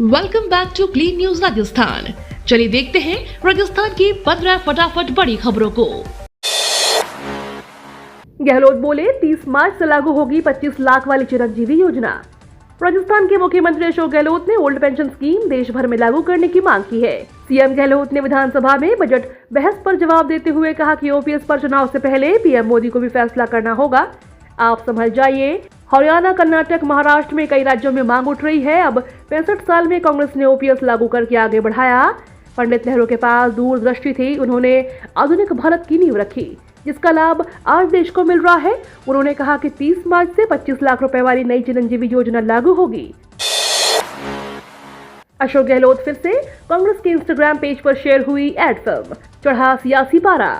Welcome back to clean news Rajasthan. चलिए देखते हैं राजस्थान की 15 फटाफट बड़ी खबरों को। गहलोत बोले 30 मार्च से लागू होगी 25 लाख वाली चिरंजीवी योजना। राजस्थान के मुख्यमंत्री अशोक गहलोत ने ओल्ड पेंशन स्कीम देश भर में लागू करने की मांग की है। सीएम गहलोत ने विधानसभा में बजट बहस पर जवाब देते हुए कहा कि ओपीएस पर चुनाव से पहले पीएम मोदी को भी फैसला करना होगा। आप संभल जाइए। हरियाणा, कर्नाटक, महाराष्ट्र में कई राज्यों में मांग उठ रही है। अब 65 साल में कांग्रेस ने ओपीएस लागू करके आगे बढ़ाया। पंडित नेहरू के पास दूरदृष्टि थी। उन्होंने आधुनिक भारत की नींव रखी, जिसका लाभ आज देश को मिल रहा है। उन्होंने कहा कि 30 मार्च से 25 लाख रुपए वाली नई चिरंजीवी योजना लागू होगी। अशोक गहलोत फिर से कांग्रेस के इंस्टाग्राम पेज पर शेयर हुई एड फिल्म, चढ़ा सियासी पारा।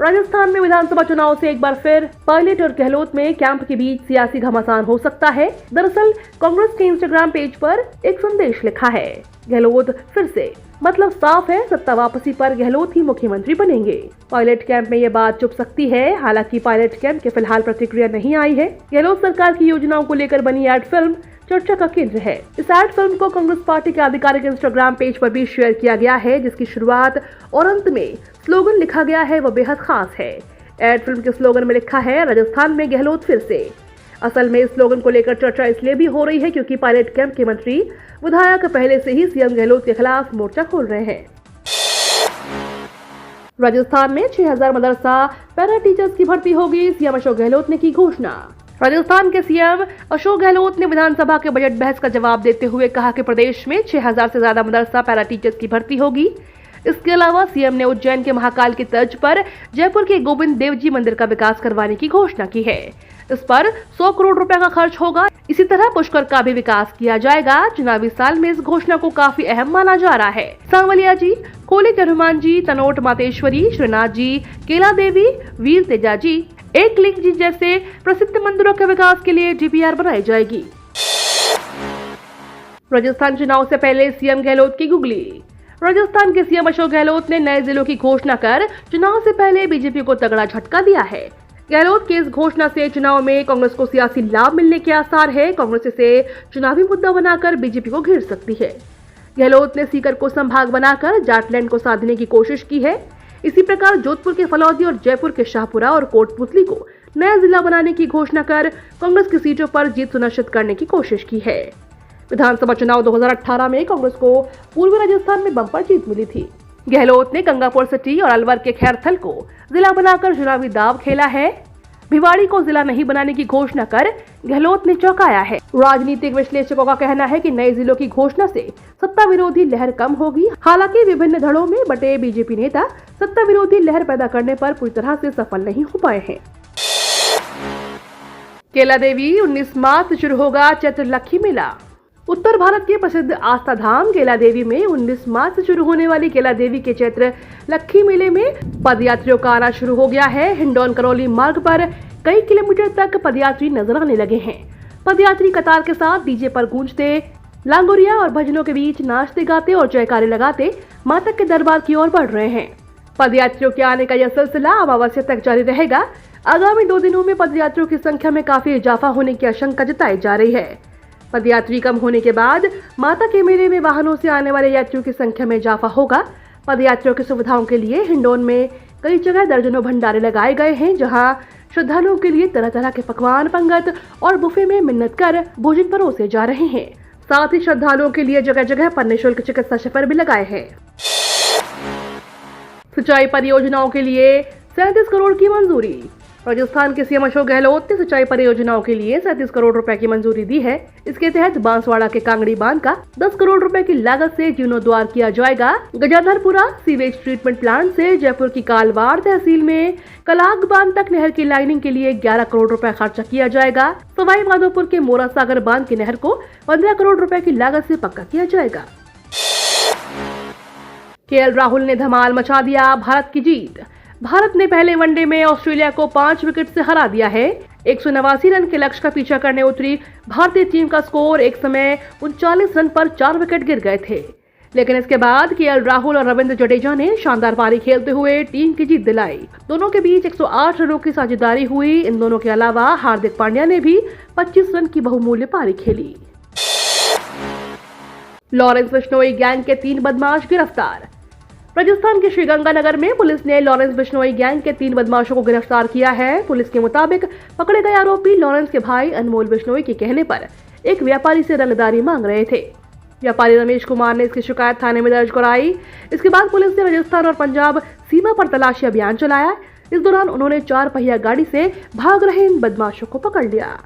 राजस्थान में विधानसभा चुनाव से एक बार फिर पायलट और गहलोत में कैंप के बीच सियासी घमासान हो सकता है। दरअसल कांग्रेस के इंस्टाग्राम पेज पर एक संदेश लिखा है, गहलोत फिर से, मतलब साफ है, सत्ता वापसी पर गहलोत ही मुख्यमंत्री बनेंगे। पायलट कैंप में ये बात चुप सकती है। हालांकि पायलट कैंप के फिलहाल प्रतिक्रिया नहीं आई है। गहलोत सरकार की योजनाओं को लेकर बनी एड फिल्म चर्चा का केंद्र है। इस एड फिल्म को कांग्रेस पार्टी के आधिकारिक इंस्टाग्राम पेज पर भी शेयर किया गया है, जिसकी शुरुआत और अंत में स्लोगन लिखा गया है, वह बेहद खास है। एड फिल्म के स्लोगन में लिखा है, राजस्थान में गहलोत फिर से। असल में इस स्लोगन को लेकर चर्चा इसलिए भी हो रही है क्योंकि पायलट कैंप के मंत्री विधायक पहले से ही सीएम गहलोत के खिलाफ मोर्चा खोल रहे हैं। राजस्थान में 6000 मदरसा पैरा टीचर्स की भर्ती होगी, सीएम अशोक गहलोत ने की घोषणा। राजस्थान के सीएम अशोक गहलोत ने विधानसभा के बजट बहस का जवाब देते हुए कहा कि प्रदेश में 6000 से ज्यादा मदरसा पैरा टीचर्स की भर्ती होगी। इसके अलावा सीएम ने उज्जैन के महाकाल की तर्ज पर जयपुर के गोविंद देव जी मंदिर का विकास करवाने की घोषणा की है। इस पर 100 करोड़ रुपए का खर्च होगा। इसी तरह पुष्कर का भी विकास किया जाएगा। चुनावी साल में इस घोषणा को काफी अहम माना जा रहा है। सांवलिया जी, कोले के हनुमान जी, तनोट मातेश्वरी, श्रीनाथ जी, केला देवी, वीर तेजा जी, एक लिंग जी जैसे प्रसिद्ध मंदिरों के विकास के लिए डीपीआर बनाई जाएगी। राजस्थान चुनाव से पहले सीएम गहलोत की गुगली। राजस्थान के सीएम अशोक गहलोत ने नए जिलों की घोषणा कर चुनाव से पहले बीजेपी को तगड़ा झटका दिया है। गहलोत की इस घोषणा से चुनाव में कांग्रेस को सियासी लाभ मिलने के आसार है। कांग्रेस इसे चुनावी मुद्दा बनाकर बीजेपी को घेर सकती है। गहलोत ने सीकर को संभाग बनाकर जाटलैंड को साधने की कोशिश की है। इसी प्रकार जोधपुर के फलौदी और जयपुर के शाहपुरा और कोटपुतली को नया जिला बनाने की घोषणा कर कांग्रेस की सीटों पर जीत सुनिश्चित करने की कोशिश की है। विधानसभा चुनाव 2018 में कांग्रेस को पूर्वी राजस्थान में बम्पर जीत मिली थी। गहलोत ने गंगापुर सिटी और अलवर के खैरथल को जिला बनाकर चुनावी दांव खेला है। भिवाड़ी को जिला नहीं बनाने की घोषणा कर गहलोत ने चौंकाया है। राजनीतिक विश्लेषकों का कहना है कि नए जिलों की घोषणा से सत्ता विरोधी लहर कम होगी। हालांकि विभिन्न धड़ों में बटे बीजेपी नेता सत्ता विरोधी लहर पैदा करने पर पूरी तरह से सफल नहीं हो पाए हैं। केला देवी 19 मार्च से शुरू होगा चैत्र लक्खी मेला। उत्तर भारत के प्रसिद्ध आस्था धाम केला देवी में 19 मार्च से शुरू होने वाली केला देवी के चैत्र लक्खी मेले में पदयात्रियों का आना शुरू हो गया है। हिंडौन करौली मार्ग पर कई किलोमीटर तक पदयात्री नजर आने लगे हैं। पदयात्री कतार के साथ डीजे पर गूंजते, लांगोरिया और भजनों के बीच नाचते गाते और जयकारे लगाते माता के दरबार की ओर बढ़ रहे हैं। पदयात्रियों के आने का यह सिलसिला अमावस्या तक जारी रहेगा। आगामी 2 दिनों में पदयात्रियों की संख्या में काफी इजाफा होने की आशंका जताई जा रही है। पदयात्री कम होने के बाद माता के मेले में वाहनों से आने वाले यात्रियों की संख्या में इजाफा होगा। पदयात्रियों की सुविधाओं के लिए हिंडौन में कई जगह दर्जनों भंडारे लगाए गए हैं, जहां श्रद्धालुओं के लिए तरह तरह के पकवान, पंगत और बुफे में मिन्नत कर भोजन परोसे जा रहे हैं। साथ ही श्रद्धालुओं के लिए जगह जगह पर निःशुल्क चिकित्सा शिविर भी लगाए हैं। सिंचाई परियोजनाओं के लिए 37 करोड़ की मंजूरी। राजस्थान के सीएम अशोक गहलोत ने सिंचाई परियोजनाओं के लिए 37 करोड़ रुपए की मंजूरी दी है। इसके तहत बांसवाड़ा के कांगड़ी बांध का 10 करोड़ रुपए की लागत से जीर्णोद्वार किया जाएगा। गजाधरपुरा सीवेज ट्रीटमेंट प्लांट से जयपुर की कालवाड़ तहसील में कलाग बांध तक नहर की लाइनिंग के लिए 11 करोड़ रुपए खर्चा किया जाएगा। सवाई माधोपुर के मोरा सागर बांध की नहर को 15 करोड़ रुपए की लागत से पक्का किया जाएगा। केएल राहुल ने धमाल मचा दिया, भारत की जीत। भारत ने पहले वनडे में ऑस्ट्रेलिया को 5 विकेट से हरा दिया है। 189 रन के लक्ष्य का पीछा करने उतरी भारतीय टीम का स्कोर एक समय 39 रन पर 4 विकेट गिर गए थे। लेकिन इसके बाद केएल राहुल और रविंद्र जडेजा ने शानदार पारी खेलते हुए टीम की जीत दिलाई। दोनों के बीच 108 रनों की साझेदारी हुई। इन दोनों के अलावा हार्दिक पांड्या ने भी 25 रन की बहुमूल्य पारी खेली। लॉरेंस बिश्नोई गैंग के 3 बदमाश गिरफ्तार। राजस्थान के श्रीगंगानगर में पुलिस ने लॉरेंस बिश्नोई गैंग के 3 बदमाशों को गिरफ्तार किया है। पुलिस के मुताबिक पकड़े गए आरोपी लॉरेंस के भाई अनमोल बिश्नोई के कहने पर एक व्यापारी से रंगदारी मांग रहे थे। व्यापारी रमेश कुमार ने इसकी शिकायत थाने में दर्ज कराई। इसके बाद पुलिस ने राजस्थान और पंजाब सीमा पर तलाशी अभियान चलाया। इस दौरान उन्होंने 4 पहिया गाड़ी से भाग रहे इन बदमाशों को पकड़ लिया।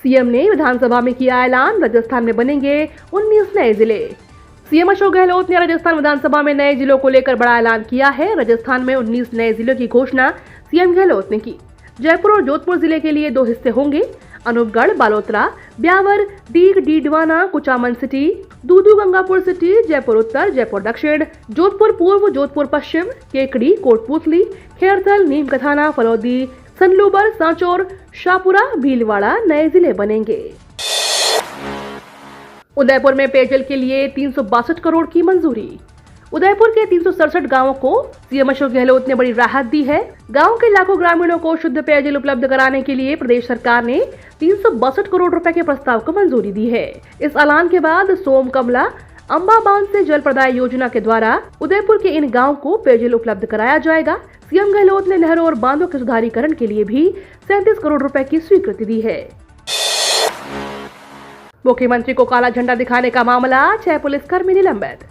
सीएम ने विधानसभा में किया ऐलान, राजस्थान में बनेंगे 19 नए जिले। सीएम अशोक गहलोत ने राजस्थान विधानसभा में नए जिलों को लेकर बड़ा ऐलान किया है। राजस्थान में 19 नए जिलों की घोषणा सीएम गहलोत ने की। जयपुर और जोधपुर जिले के लिए 2 हिस्से होंगे। अनूपगढ़, बालोतरा, ब्यावर, दीग, डीडवाना, कुचामन सिटी, दूदू गंगापुर सिटी, जयपुर उत्तर, जयपुर दक्षिण, जोधपुर पूर्व, जोधपुर पश्चिम, केकड़ी, कोटपूतली, खेरथल, नीमकथाना, फलौदी, सनलूबर, सांचौर, शाहपुरा, भीलवाड़ा नए जिले बनेंगे। उदयपुर में पेयजल के लिए 362 करोड़ की मंजूरी। उदयपुर के 367 गांवों को सीएम अशोक गहलोत ने बड़ी राहत दी है। गांव के लाखों ग्रामीणों को शुद्ध पेयजल उपलब्ध कराने के लिए प्रदेश सरकार ने 362 करोड़ रुपए के प्रस्ताव को मंजूरी दी है। इस ऐलान के बाद सोम कमला अंबा बांध से जल प्रदाय योजना के द्वारा उदयपुर के इन गाँव को पेयजल उपलब्ध कराया जाएगा। सीएम गहलोत ने नहरों और बांधों के सुधारीकरण के लिए भी 37 करोड़ रुपए की स्वीकृति दी है। मुख्यमंत्री को काला झंडा दिखाने का मामला, 6 पुलिसकर्मी निलंबित।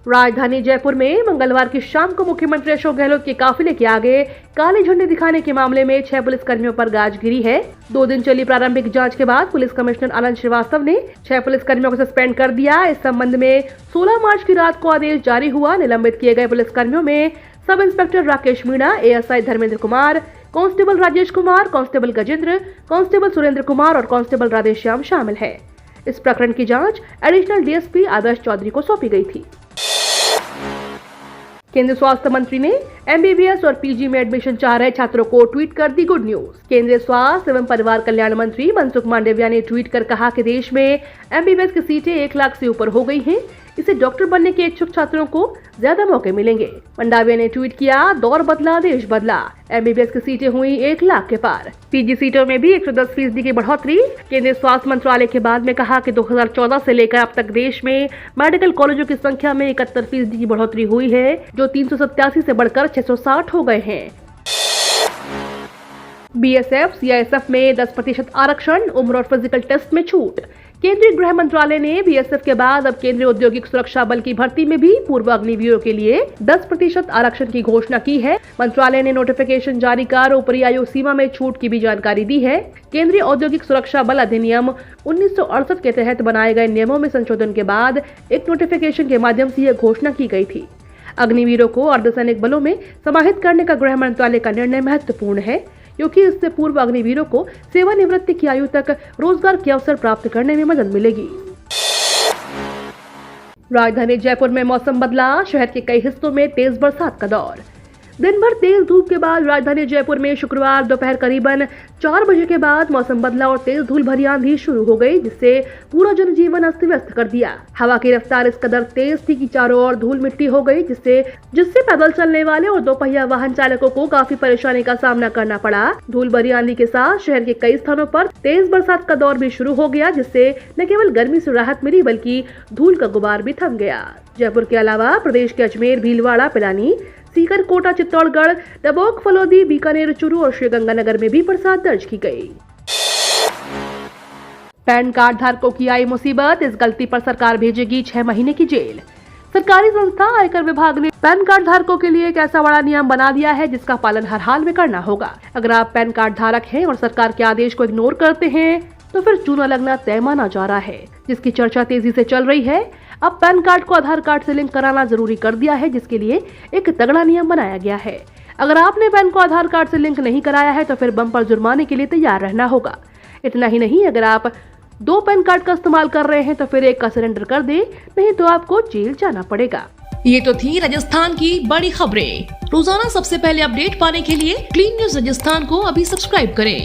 राजधानी जयपुर में मंगलवार की शाम को मुख्यमंत्री अशोक गहलोत के काफिले के आगे काले झंडे दिखाने के मामले में 6 पुलिसकर्मियों पर गाज गिरी है। 2 दिन चली प्रारंभिक जांच के बाद पुलिस कमिश्नर आनंद श्रीवास्तव ने 6 पुलिसकर्मियों को सस्पेंड कर दिया। इस संबंध में 16 मार्च की रात को आदेश जारी हुआ। निलंबित किए गए पुलिसकर्मियों में sub inspector Rakesh Meena, ASI Dharmendra Kumar, constable Rajesh Kumar, constable Gajendra, constable Surendra Kumar और कांस्टेबल राधेश्याम शामिल है। इस प्रकरण की जांच एडिशनल डीएसपी आदर्श चौधरी को सौंपी गई थी। केंद्रीय स्वास्थ्य मंत्री ने एमबीबीएस और पीजी में एडमिशन चाह रहे छात्रों को ट्वीट कर दी गुड न्यूज। केंद्रीय स्वास्थ्य एवं परिवार कल्याण मंत्री मनसुख मांडविया ने ट्वीट कर कहा कि देश में एमबीबीएस की सीटें 1 लाख से ऊपर हो गई हैं। इससे डॉक्टर बनने के इच्छुक छात्रों को ज्यादा मौके मिलेंगे। मांडविया ने ट्वीट किया, दौर बदला, देश बदला। एमबीबीएस की सीटें हुई 1 लाख के पार। पीजी सीटों में भी 110% की बढ़ोतरी। केंद्रीय स्वास्थ्य मंत्रालय के बाद में कहा कि 2014 से लेकर अब तक देश में मेडिकल कॉलेजों की संख्या में 71% की बढ़ोतरी हुई है, जो 387 से बढ़कर 660 हो गए हैं। बीएसएफ, सीआईएसएफ में 10% आरक्षण, उम्र और फिजिकल टेस्ट में छूट। केंद्रीय गृह मंत्रालय ने बीएसएफ के बाद अब केंद्रीय औद्योगिक सुरक्षा बल की भर्ती में भी पूर्व अग्निवीरों के लिए 10% आरक्षण की घोषणा की है। मंत्रालय ने नोटिफिकेशन जारी कर ऊपरी आयु सीमा में छूट की भी जानकारी दी है। केंद्रीय औद्योगिक सुरक्षा बल अधिनियम 1968 के तहत बनाए गए नियमों में संशोधन के बाद एक नोटिफिकेशन के माध्यम से यह घोषणा की गई थी। अग्निवीरों को अर्धसैनिक बलों में समाहित करने का गृह मंत्रालय का निर्णय महत्वपूर्ण है, क्योंकि इससे पूर्व अग्निवीरों को सेवानिवृत्ति की आयु तक रोजगार के अवसर प्राप्त करने में मदद मिलेगी। राजधानी जयपुर में मौसम बदला, शहर के कई हिस्सों में तेज बरसात का दौर। दिन भर तेज धूप के बाद राजधानी जयपुर में शुक्रवार दोपहर करीबन 4 बजे के बाद मौसम बदला और तेज धूल भरी आंधी शुरू हो गई, जिससे पूरा जनजीवन अस्त व्यस्त कर दिया। हवा की रफ्तार इस कदर तेज थी कि चारों ओर धूल मिट्टी हो गई, जिससे पैदल चलने वाले और 2 पहिया वाहन चालकों को काफी परेशानी का सामना करना पड़ा। धूल भरी आंधी के साथ शहर के कई स्थानों पर तेज बरसात का दौर भी शुरू हो गया, जिससे न केवल गर्मी से राहत मिली बल्कि धूल का गुबार भी थम गया। जयपुर के अलावा प्रदेश के अजमेर, भीलवाड़ा, पिलानी, सीकर, कोटा, चित्तौड़गढ़, डबोक, फलौदी, बीकानेर, चूरू और श्रीगंगानगर में भी बरसात दर्ज की गई। पैन कार्ड धारकों की आई मुसीबत, इस गलती पर सरकार भेजेगी 6 महीने की जेल। सरकारी संस्था आयकर विभाग ने पैन कार्ड धारकों के लिए एक ऐसा बड़ा नियम बना दिया है जिसका पालन हर हाल में करना होगा। अगर आप पैन कार्ड धारक हैं और सरकार के आदेश को इग्नोर करते हैं तो फिर चूना लगना तय माना जा रहा है, जिसकी चर्चा तेजी से चल रही है। अब पैन कार्ड को आधार कार्ड से लिंक कराना जरूरी कर दिया है, जिसके लिए एक तगड़ा नियम बनाया गया है। अगर आपने पैन को आधार कार्ड से लिंक नहीं कराया है तो फिर बम्पर जुर्माने के लिए तैयार रहना होगा। इतना ही नहीं, अगर आप 2 पैन कार्ड का इस्तेमाल कर रहे हैं तो फिर एक का सरेंडर कर दे, नहीं तो आपको जेल जाना पड़ेगा। ये तो थी राजस्थान की बड़ी खबरें। रोजाना सबसे पहले अपडेट पाने के लिए क्लीन न्यूज राजस्थान को अभी सब्सक्राइब करें।